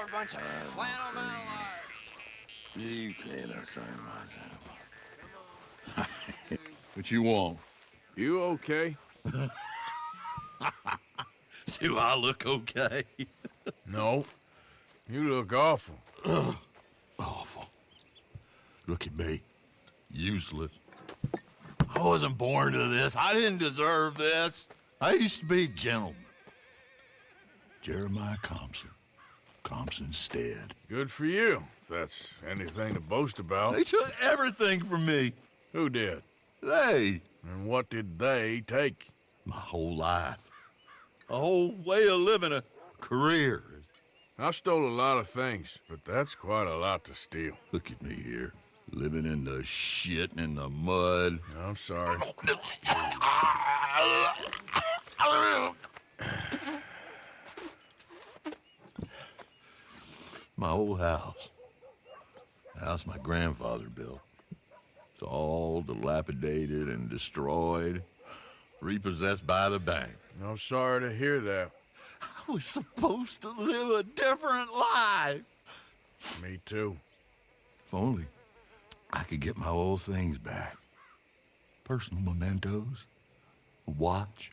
a bunch of flannel mallards. You can't understand my What you want? You okay? Do I look okay? No. You look awful. Awful. Look at me. Useless. I wasn't born to this. I didn't deserve this. I used to be a gentleman. Jeremiah Compson. Compson Stead. Good for you, if that's anything to boast about. They took everything from me. Who did? They. And what did they take? My whole life. A whole way of living, a career. I stole a lot of things, but that's quite a lot to steal. Look at me here, living in the shit and in the mud. I'm sorry. My old house. The house my grandfather built. It's all dilapidated and destroyed, repossessed by the bank. I'm sorry to hear that. I was supposed to live a different life. Me too. If only I could get my old things back. Personal mementos, a watch,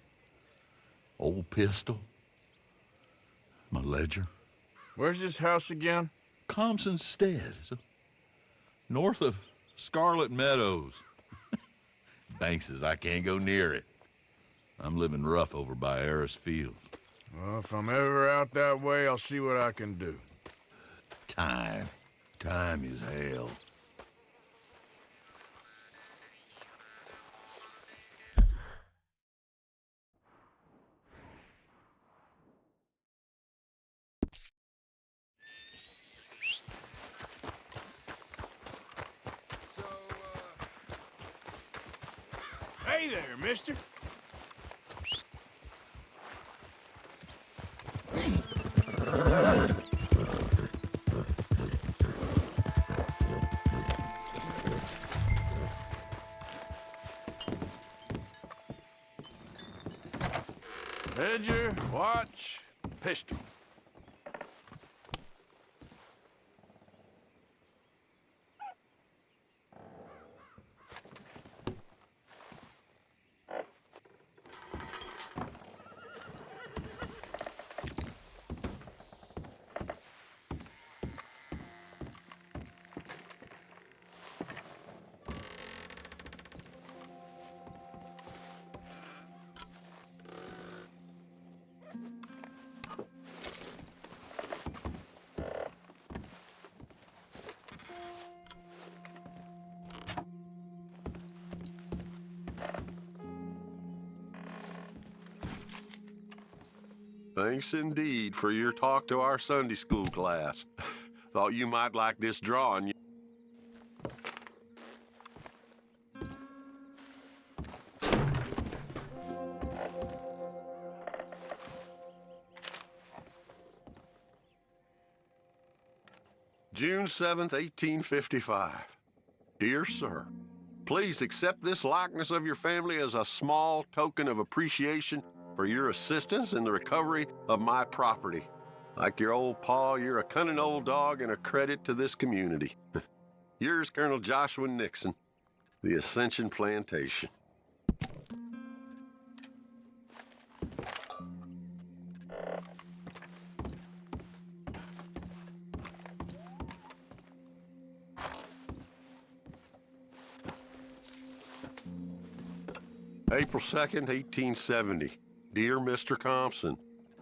old pistol, my ledger. Where's this house again? Compson Stead, north of Scarlet Meadows. Bank says I can't go near it. I'm living rough over by Harris Field. Well, if I'm ever out that way, I'll see what I can do. Time. Time is hell. Hey there, mister. Ledger, watch, pistol. Thanks indeed for your talk to our Sunday school class. Thought you might like this drawing. June 7th, 1855. Dear Sir, please accept this likeness of your family as a small token of appreciation for your assistance in the recovery of my property. Like your old pa, you're a cunning old dog and a credit to this community. Yours, Colonel Joshua Nixon, the Ascension Plantation. April 2nd, 1870. Dear Mr. Compson,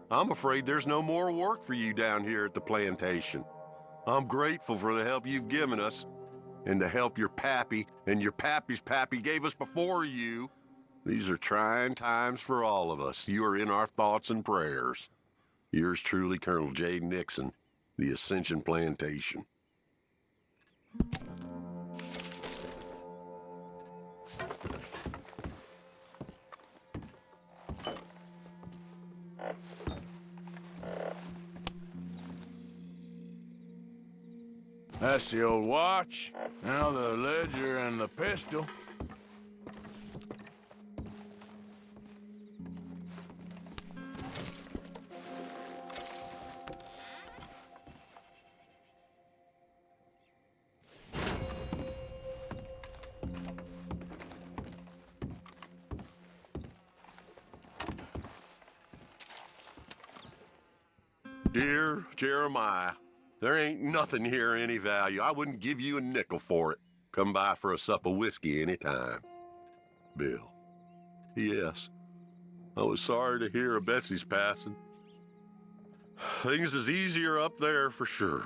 I'm afraid there's no more work for you down here at the plantation. I'm grateful for the help you've given us and the help your pappy and your pappy's pappy gave us before you. These are trying times for all of us. You are in our thoughts and prayers. Yours truly, Colonel J. Nixon, the Ascension Plantation. That's the old watch. Now the ledger and the pistol. Dear Jeremiah, there ain't nothing here of any value. I wouldn't give you a nickel for it. Come by for a sup of whiskey any time. Bill. Yes, I was sorry to hear of Betsy's passing. Things is easier up there for sure.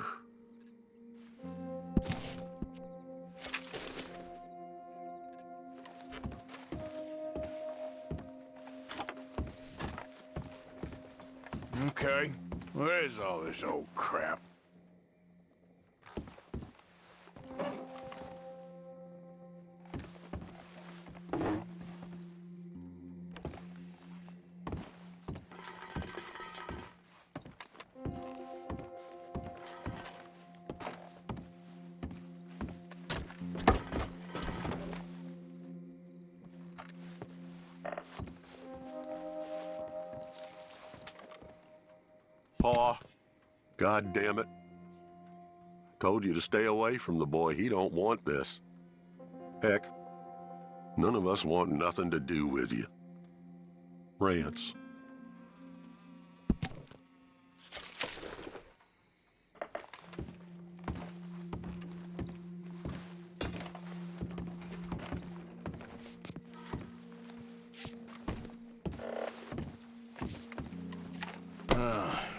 Okay, where is all this old crap? Paw, God damn it. Told you to stay away from the boy. He don't want this. Heck, none of us want nothing to do with you. Rance.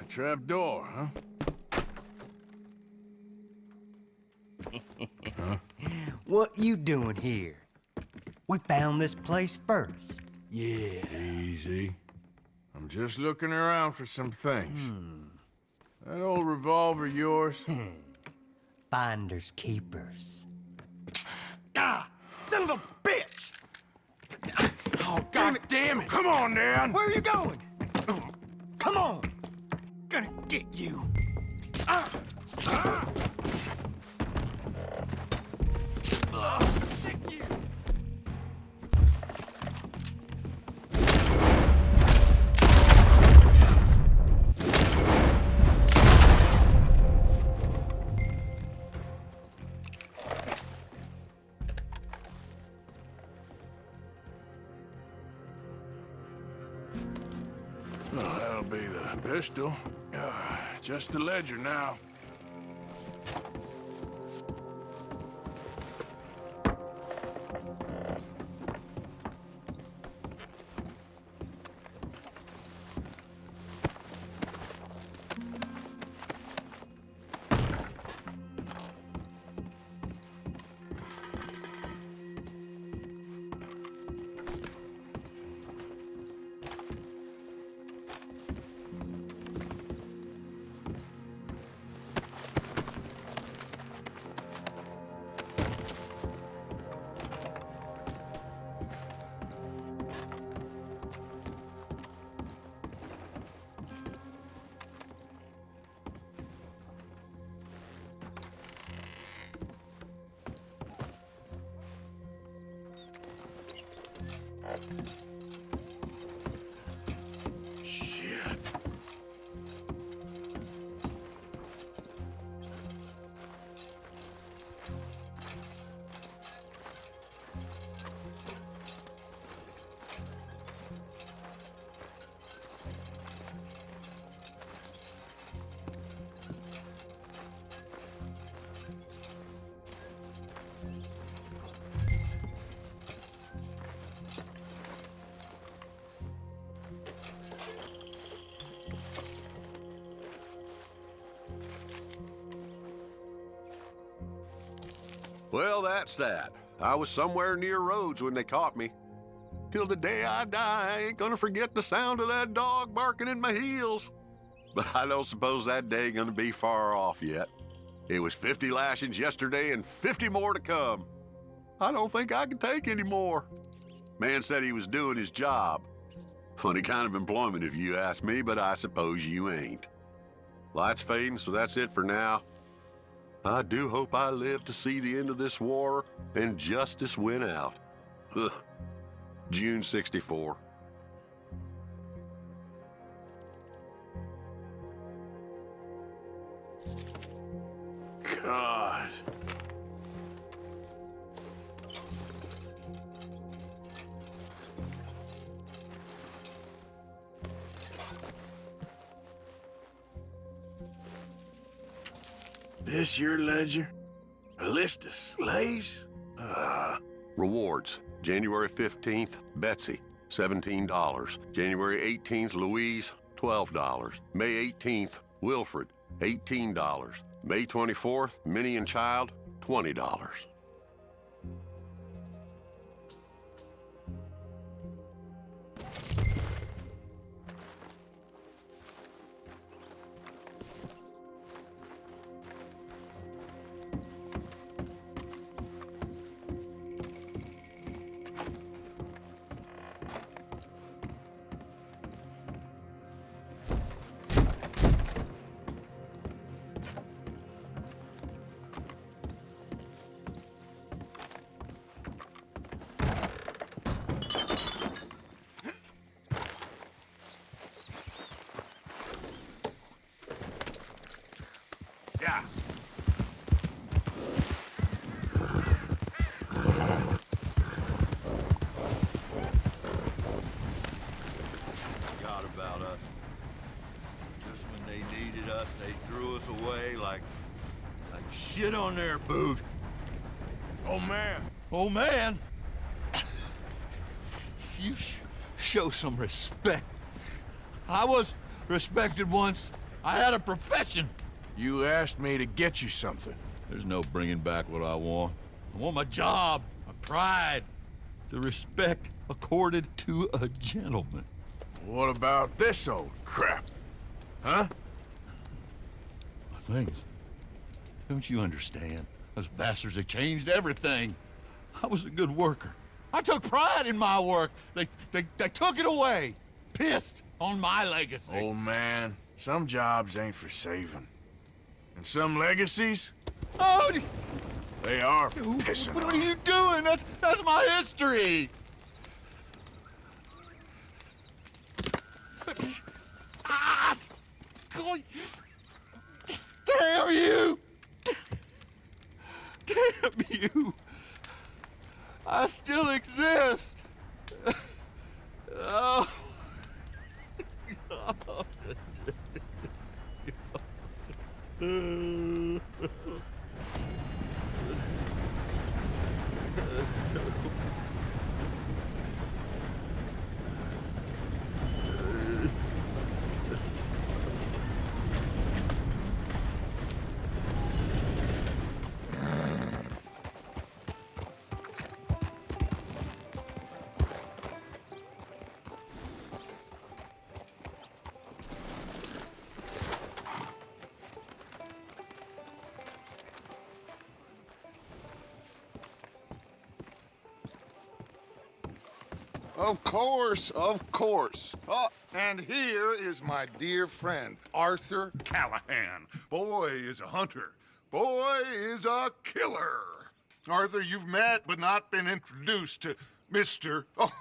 Trap door, huh? What you doing here? We found this place first. Yeah. Easy. I'm just looking around for some things. That old revolver of yours? Finders keepers. Ah! Son of a bitch! Oh, God damn it! Come on, Dan! Where are you going? Come on! Gonna get you. Ah! Ah! Stick you. Oh, that'll be the pistol. Just the ledger now. Shit. Well, that's that. I was somewhere near Rhodes when they caught me. Till the day I die, I ain't gonna forget the sound of that dog barking in my heels. But I don't suppose that day gonna be far off yet. It was 50 lashings yesterday and 50 more to come. I don't think I can take any more. Man said he was doing his job. Funny kind of employment if you ask me, but I suppose you ain't. Light's fading, so that's it for now. I do hope I live to see the end of this war and justice win out. Ugh. June 64. God. This your ledger? A list of slaves? Rewards. January 15th, Betsy, $17. January 18th, Louise, $12. May 18th, Wilfred, $18. May 24th, Minnie and Child, $20. Yeah. Forgot about us. Just when they needed us, they threw us away like shit on their boot. Oh, man. Oh, man! You show some respect. I was respected once. I had a profession. You asked me to get you something. There's no bringing back what I want. I want my job, my pride, the respect accorded to a gentleman. What about this old crap? Huh? My things. Don't you understand? Those bastards, they changed everything. I was a good worker. I took pride in my work. They took it away. Pissed on my legacy. Old man, some jobs ain't for saving. And some legacies, Oh, they are for pissing what on. are you doing? That's my history. Ah! God. Damn you! Damn you! I still exist. Oh. Of course, of course. Oh, and here is my dear friend, Arthur Callahan. Boy is a hunter. Boy is a killer. Arthur, you've met but not been introduced to Mr. Oh,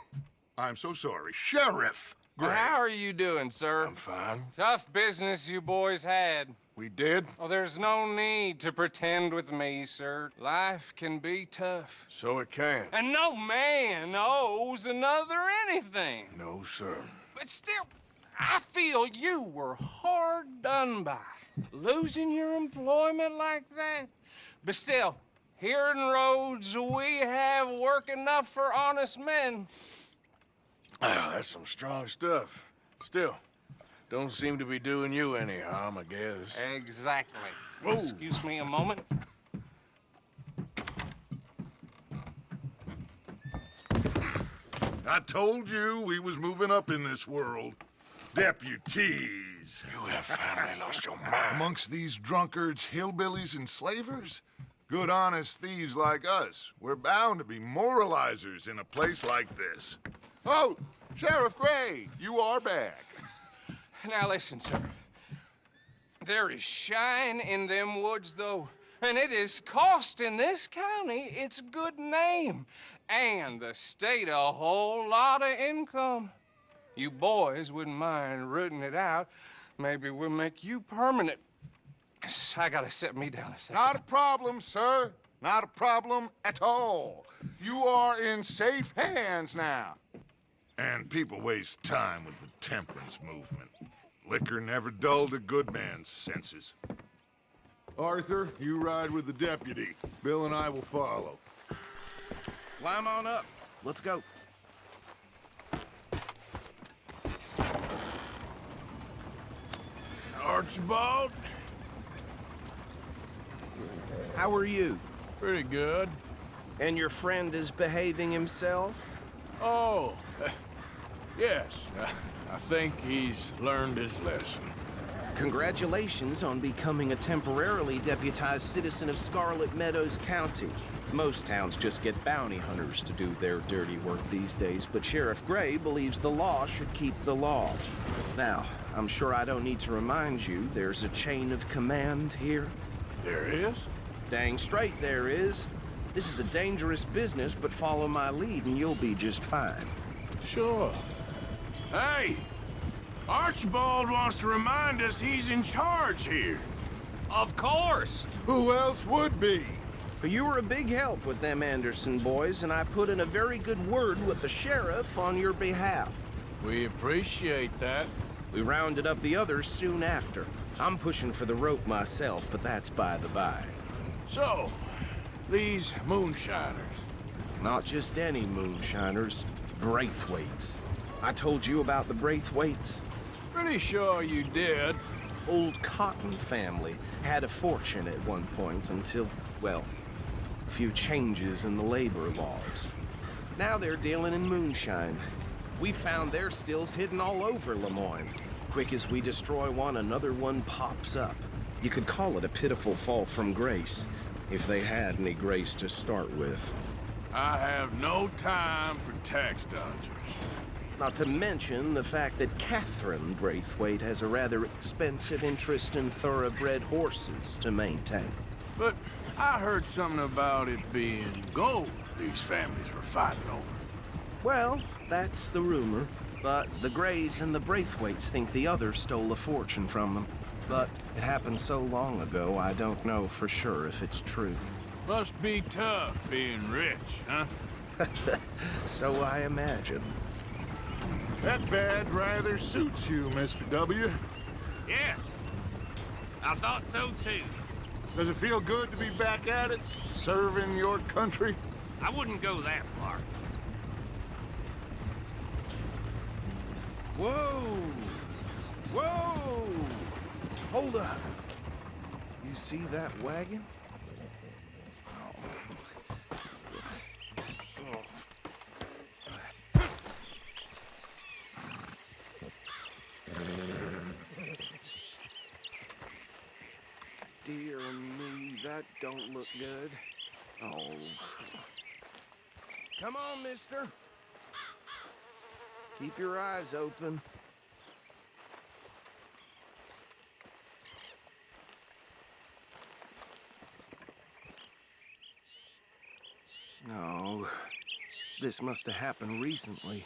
I'm so sorry, Sheriff Gray. How are you doing, sir? I'm fine. Tough business you boys had. We did? Oh, there's no need to pretend with me, sir. Life can be tough. So it can. And no man owes another anything. No, sir. But still, I feel you were hard done by. Losing your employment like that. But still, here in Rhodes, we have work enough for honest men. Ah, that's some strong stuff. Still, don't seem to be doing you any harm, I guess. Exactly. Whoa. Excuse me a moment. I told you we was moving up in this world. Deputies. You have finally lost your mind. Amongst these drunkards, hillbillies, and slavers? Good, honest thieves like us. We're bound to be moralizers in a place like this. Oh, Sheriff Gray, you are back. Now listen, sir. There is shine in them woods, though, and it is costing this county its good name and the state a whole lot of income. You boys wouldn't mind rooting it out. Maybe we'll make you permanent. I gotta sit me down a second. Not a problem, sir. Not a problem at all. You are in safe hands now. And people waste time with the temperance movement. Liquor never dulled a good man's senses. Arthur, you ride with the deputy. Bill and I will follow. Climb on up. Let's go. Archibald? How are you? Pretty good. And your friend is behaving himself? Oh, yes. I think he's learned his lesson. Congratulations on becoming a temporarily deputized citizen of Scarlet Meadows County. Most towns just get bounty hunters to do their dirty work these days, but Sheriff Gray believes the law should keep the law. Now, I'm sure I don't need to remind you there's a chain of command here. There is? Dang straight there is. This is a dangerous business, but follow my lead and you'll be just fine. Sure. Hey! Archibald wants to remind us he's in charge here. Of course! Who else would be? You were a big help with them Anderson boys, and I put in a very good word with the sheriff on your behalf. We appreciate that. We rounded up the others soon after. I'm pushing for the rope myself, but that's by the by. So, these moonshiners. Not just any moonshiners, Braithwaites. I told you about the Braithwaites? Pretty sure you did. Old Cotton family had a fortune at one point until, well, a few changes in the labor laws. Now they're dealing in moonshine. We found their stills hidden all over Lemoyne. Quick as we destroy one, another one pops up. You could call it a pitiful fall from grace, if they had any grace to start with. I have no time for tax dodgers. Not to mention the fact that Catherine Braithwaite has a rather expensive interest in thoroughbred horses to maintain. But I heard something about it being gold these families were fighting over. Well, that's the rumor. But the Grays and the Braithwaites think the others stole a fortune from them. But it happened so long ago, I don't know for sure if it's true. Must be tough being rich, huh? So I imagine. That badge rather suits you, Mr. W. Yes. I thought so too. Does it feel good to be back at it, serving your country? I wouldn't go that far. Whoa! Whoa! Hold up. You see that wagon? Dear me, that don't look good. Oh. Come on, mister. Keep your eyes open. No, this must have happened recently.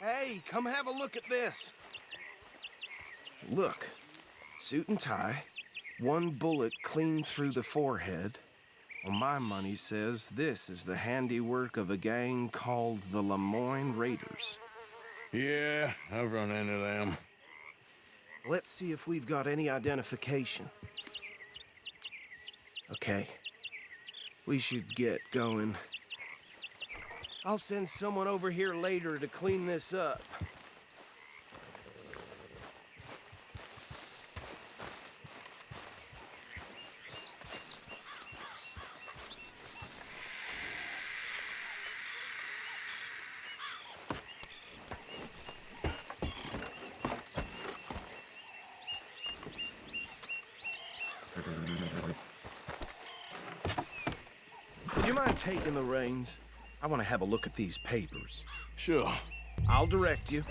Hey, come have a look at this. Look, suit and tie, one bullet clean through the forehead. Well, my money says this is the handiwork of a gang called the Lemoyne Raiders. Yeah, I've run into them. Let's see if we've got any identification. Okay, we should get going. I'll send someone over here later to clean this up. Would you mind taking the reins? I want to have a look at these papers. Sure. I'll direct you.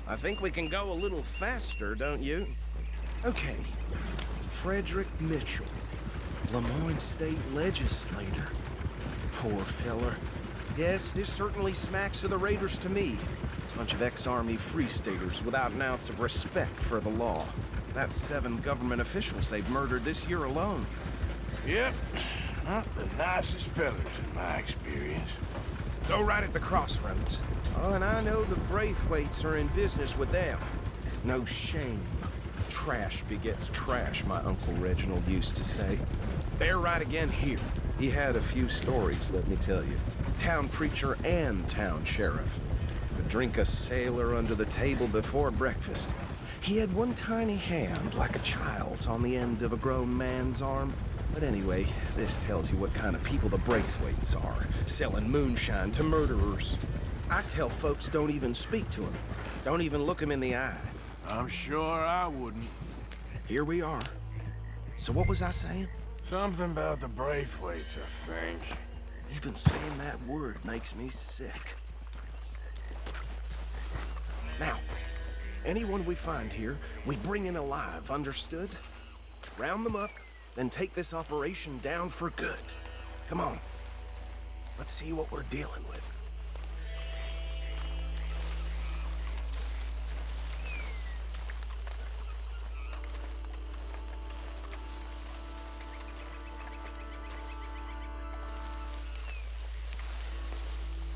I think we can go a little faster, don't you? Okay. Frederick Mitchell, Lemoyne State Legislator. Poor feller. Yes, this certainly smacks of the Raiders to me. Bunch of ex-Army Free Staters without an ounce of respect for the law. That's 7 government officials they've murdered this year alone. Yep. Not the nicest fellas in my experience. Go right at the crossroads. Oh, and I know the Braithwaites are in business with them. No shame. Trash begets trash, my Uncle Reginald used to say. They're right again here. He had a few stories, let me tell you. Town preacher and town sheriff. Could drink a sailor under the table before breakfast. He had one tiny hand, like a child's, on the end of a grown man's arm. But anyway, this tells you what kind of people the Braithwaites are, selling moonshine to murderers. I tell folks don't even speak to him. Don't even look him in the eye. I'm sure I wouldn't. Here we are. So what was I saying? Something about the Braithwaites, I think. Even saying that word makes me sick. Now, anyone we find here, we bring in alive, understood? Round them up, then take this operation down for good. Come on. Let's see what we're dealing with.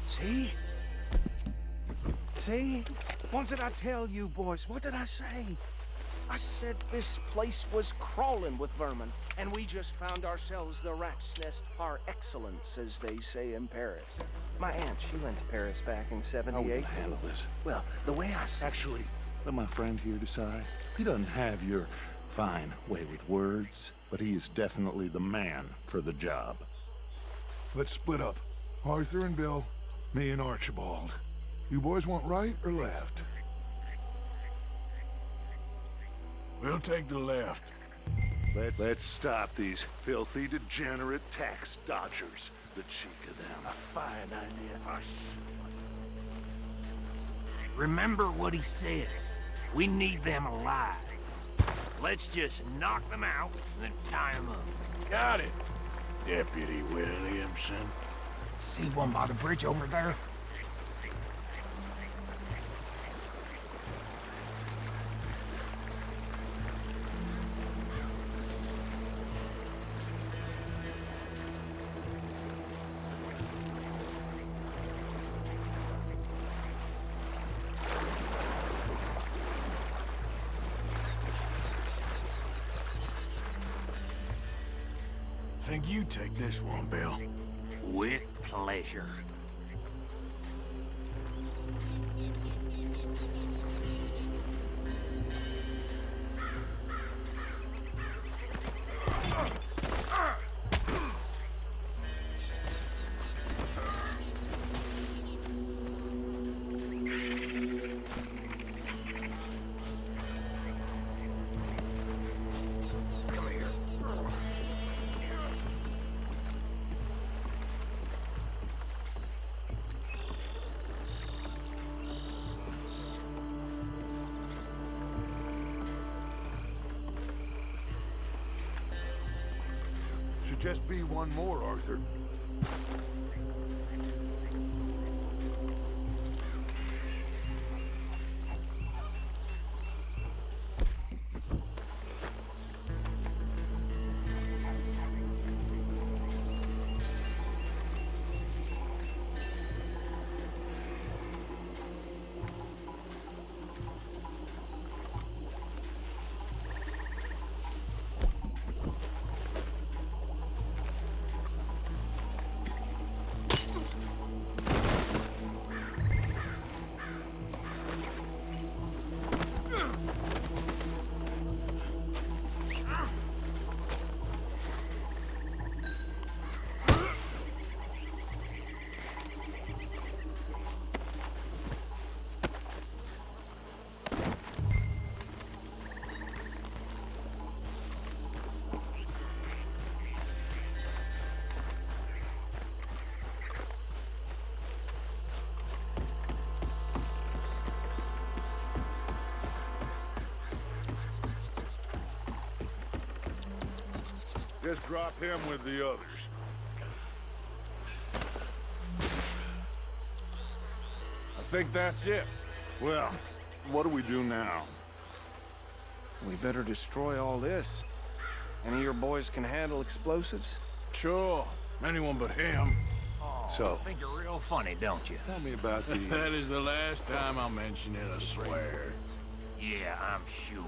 See? See? What did I tell you, boys? What did I say? I said this place was crawling with vermin, and we just found ourselves the rat's nest par excellence, as they say in Paris. My aunt, she went to Paris back in '78. How will you handle this? Well, the way I see Actually, let my friend here decide. He doesn't have your fine way with words, but he is definitely the man for the job. Let's split up. Arthur and Bill, me and Archibald. You boys want right or left? We'll take the left. Let's stop these filthy, degenerate tax dodgers. The cheek of them. A fine idea. Remember what he said. We need them alive. Let's just knock them out and then tie them up. Got it, Deputy Williamson. See one by the bridge over there? Think you take this one, Bill. With pleasure. Should just be one more, Arthur. Just drop him with the others. I think that's it. Well, what do we do now? we better destroy all this. Any of your boys can handle explosives? Sure. Anyone but him. So, Think you're real funny, don't you? tell me about the... That is the last time I'll mention it, I swear. Yeah, I'm sure.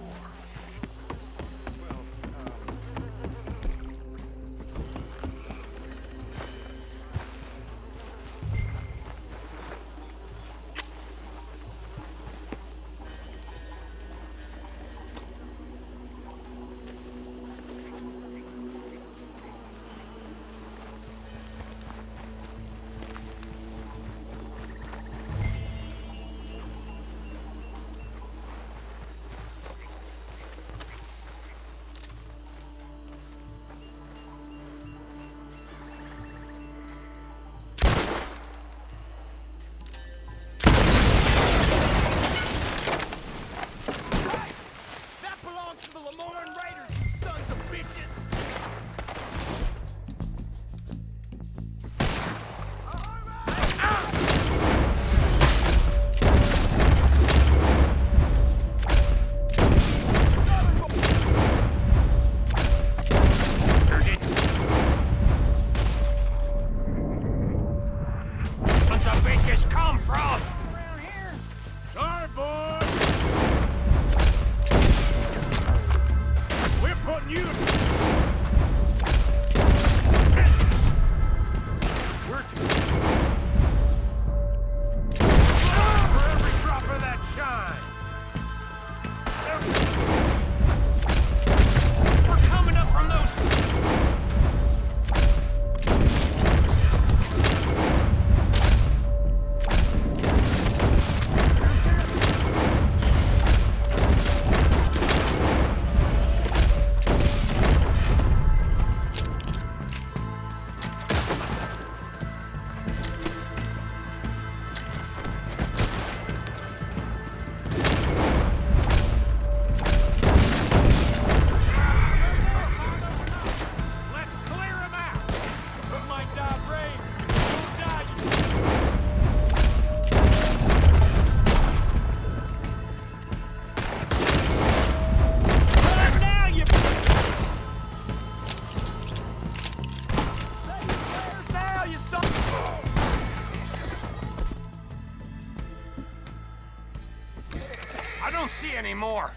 I don't see any more.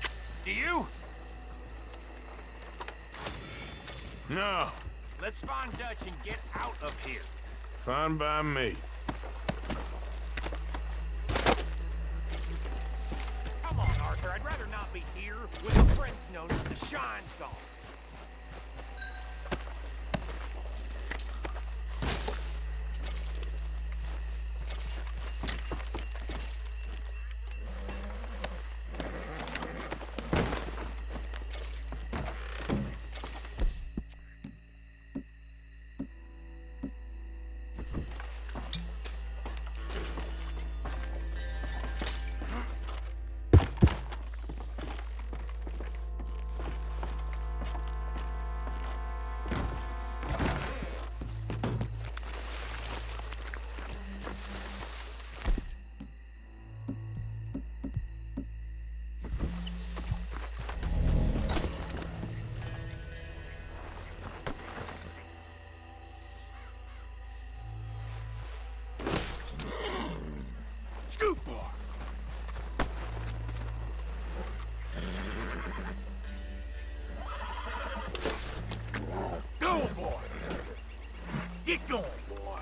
Do you? No. Let's find Dutch and get out of here. Fine by me. Come on, Arthur. I'd rather not be here with a prince known as the Shine Song. Scoot, boy. Go, boy. Get going, boy.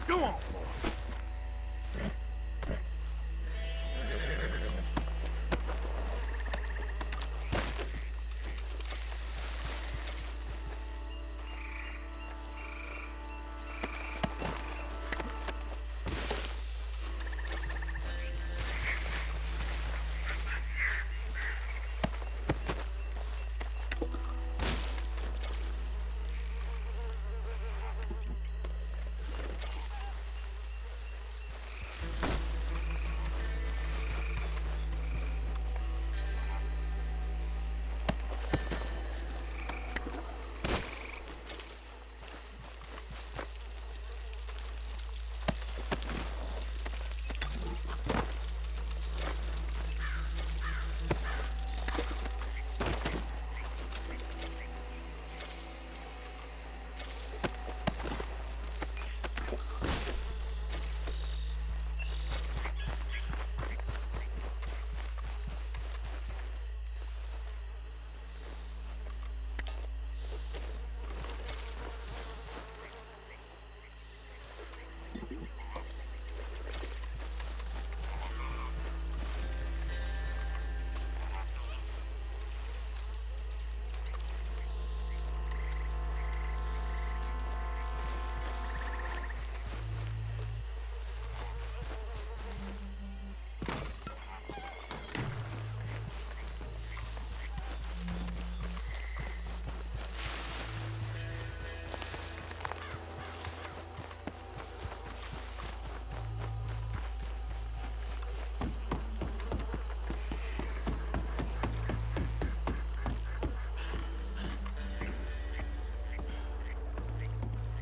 Go on, boy.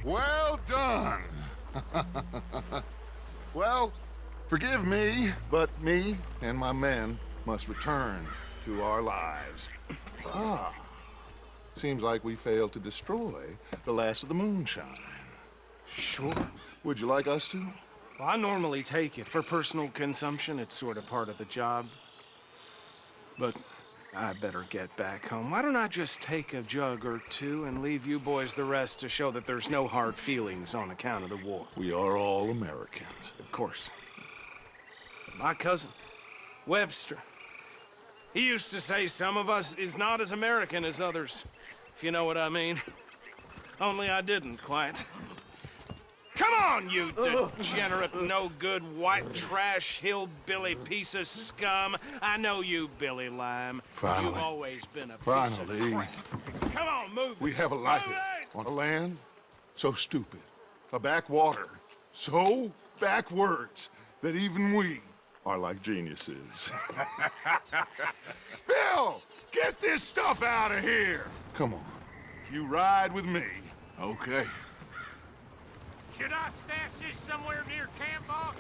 Well done. Well, forgive me, but me and my men must return to our lives. Ah, seems like we failed to destroy the last of the moonshine. Sure. Would you like us to? Well, I normally take it. For personal consumption, it's sort of part of the job. But I better get back home. Why don't I just take a jug or two and leave you boys the rest to show that there's no hard feelings on account of the war? We are all Americans. Of course. My cousin, Webster, he used to say some of us is not as American as others, if you know what I mean. Only I didn't quite. Come on, you degenerate, no-good, white trash, hillbilly piece of scum. I know you, Billy Lime. Finally. You've always been a piece Finally. of crap. Come on, move We it. have a life Move it! on a land so stupid, a backwater so backwards that even we are like geniuses. Bill, get this stuff out of here. Come on, you ride with me. Okay. Should I stash this somewhere near camp, boss?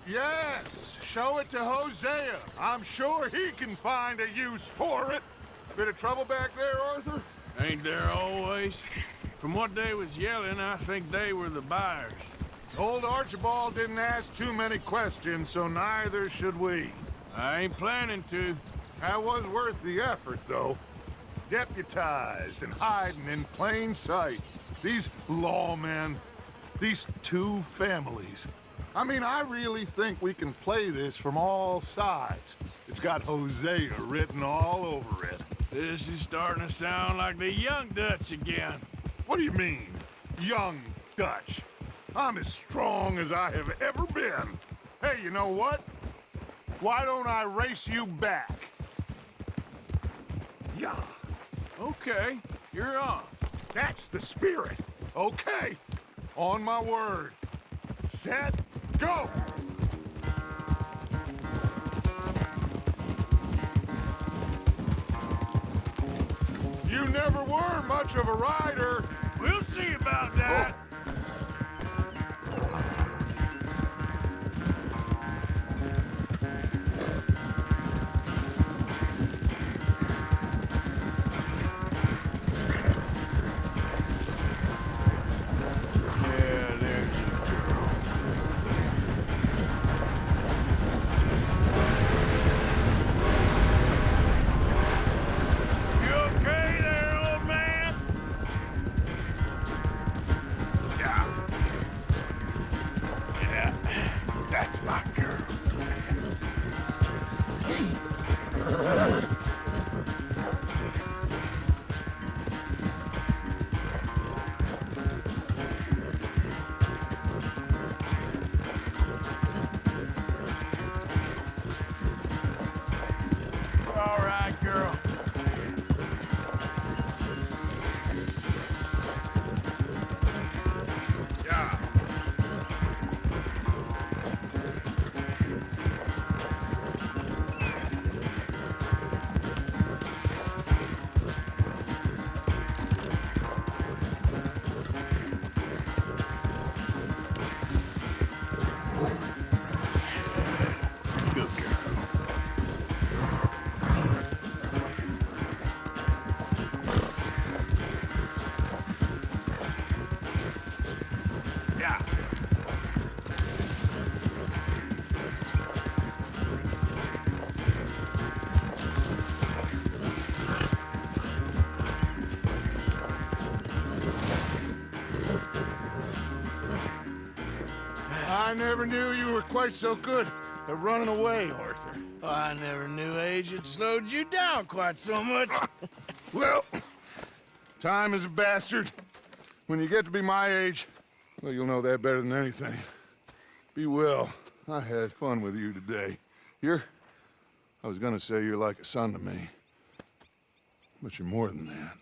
Yes, show it to Hosea. I'm sure he can find a use for it. Bit of trouble back there, Arthur? Ain't there always? From what they was yelling, I think they were the buyers. Old Archibald didn't ask too many questions, so neither should we. I ain't planning to. That was worth the effort, though. Deputized and hiding in plain sight. These lawmen, these two families. I mean, I really think we can play this from all sides. It's got Hosea written all over it. This is starting to sound like the Young Dutch again. What do you mean, young Dutch? I'm as strong as I have ever been. Hey, you know what? Why don't I race you back? Yeah. Okay, you're on. That's the spirit. Okay. On my word. Set, go! You never were much of a rider. We'll see about that. Yeah, there's a girl. You okay there, old man? Yeah. Yeah, that's my girl. All right, girl. Yeah. Good girl. Yeah. I never knew you were quite so good at running away, Arthur. I never knew age had slowed you down quite so much. Well, time is a bastard. When you get to be my age, well, you'll know that better than anything. Be well. I had fun with you today. I was gonna say you're like a son to me. But you're more than that.